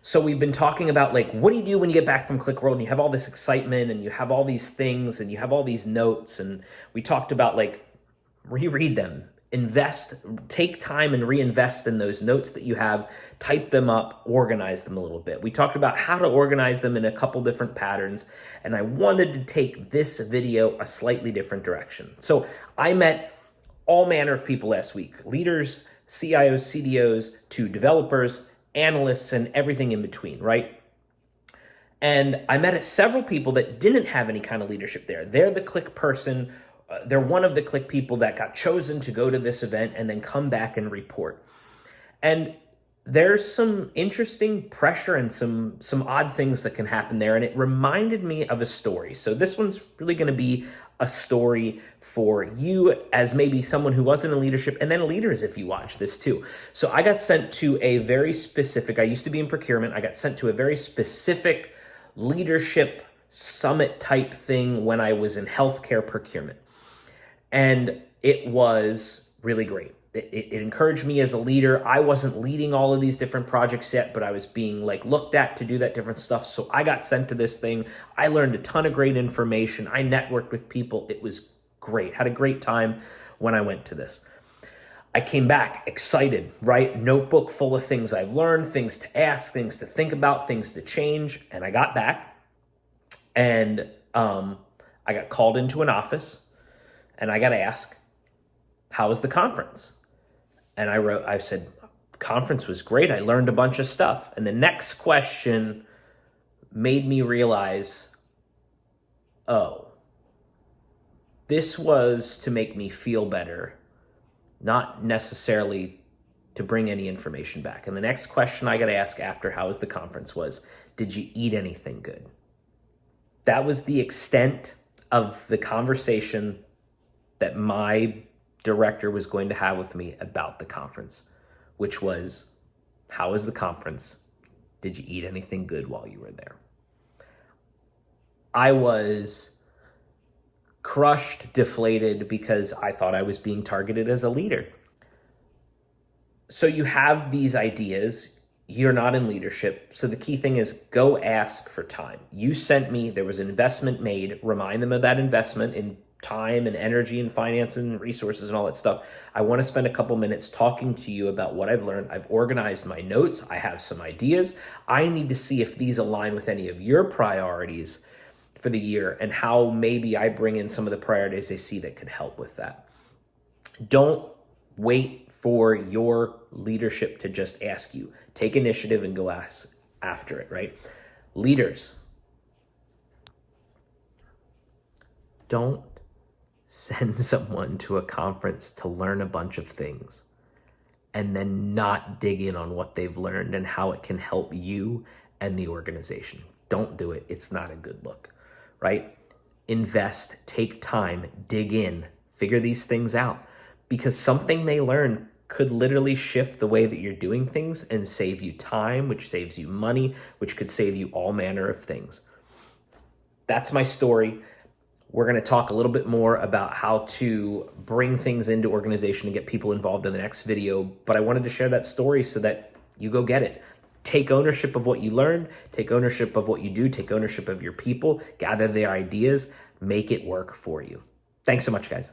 So we've been talking about like, what do you do when you get back from Qlik World and you have all this excitement and you have all these things and you have all these notes, and we talked about like reread them, invest, take time and reinvest in those notes that you have, type them up, organize them a little bit. We talked about how to organize them in a couple different patterns, and I wanted to take this video a slightly different direction. So I met all manner of people last week, leaders, CIOs, CDOs, to developers, analysts, and everything in between, right? And I met several people that didn't have any kind of leadership there. They're the Qlik person. They're one of the Qlik people that got chosen to go to this event and then come back and report. And there's some interesting pressure and some odd things that can happen there. And it reminded me of a story. So this one's really going to be a story for you as maybe someone who wasn't in leadership, and then leaders if you watch this too. So I got sent to a very specific, I used to be in procurement, I got sent to a very specific leadership summit type thing when I was in healthcare procurement. And it was really great. It encouraged me as a leader. I wasn't leading all of these different projects yet, but I was being like looked at to do that different stuff. So I got sent to this thing. I learned a ton of great information. I networked with people. It was great. Had a great time when I went to this. I came back excited, right? Notebook full of things I've learned, things to ask, things to think about, things to change. And I got back and I got called into an office and I got asked, how was the conference? And I said, conference was great. I learned a bunch of stuff. And the next question made me realize, oh, this was to make me feel better, not necessarily to bring any information back. And the next question I got to ask after how was the conference was, did you eat anything good? That was the extent of the conversation that my director was going to have with me about the conference, which was, how was the conference? Did you eat anything good while you were there? I was crushed, deflated, because I thought I was being targeted as a leader. So you have these ideas, you're not in leadership. So the key thing is go ask for time. You sent me, there was an investment made, remind them of that investment in time and energy and finance and resources and all that stuff. I want to spend a couple minutes talking to you about what I've learned. I've organized my notes. I have some ideas. I need to see if these align with any of your priorities for the year and how maybe I bring in some of the priorities I see that could help with that. Don't wait for your leadership to just ask you. Take initiative and go ask after it, right? Leaders, don't send someone to a conference to learn a bunch of things and then not dig in on what they've learned and how it can help you and the organization. Don't do it. It's not a good look, right? Invest, take time, dig in, figure these things out, because something they learn could literally shift the way that you're doing things and save you time, which saves you money, which could save you all manner of things. That's my story. We're going to talk a little bit more about how to bring things into organization and get people involved in the next video. But I wanted to share that story so that you go get it. Take ownership of what you learned, take ownership of what you do, take ownership of your people, gather their ideas, make it work for you. Thanks so much, guys.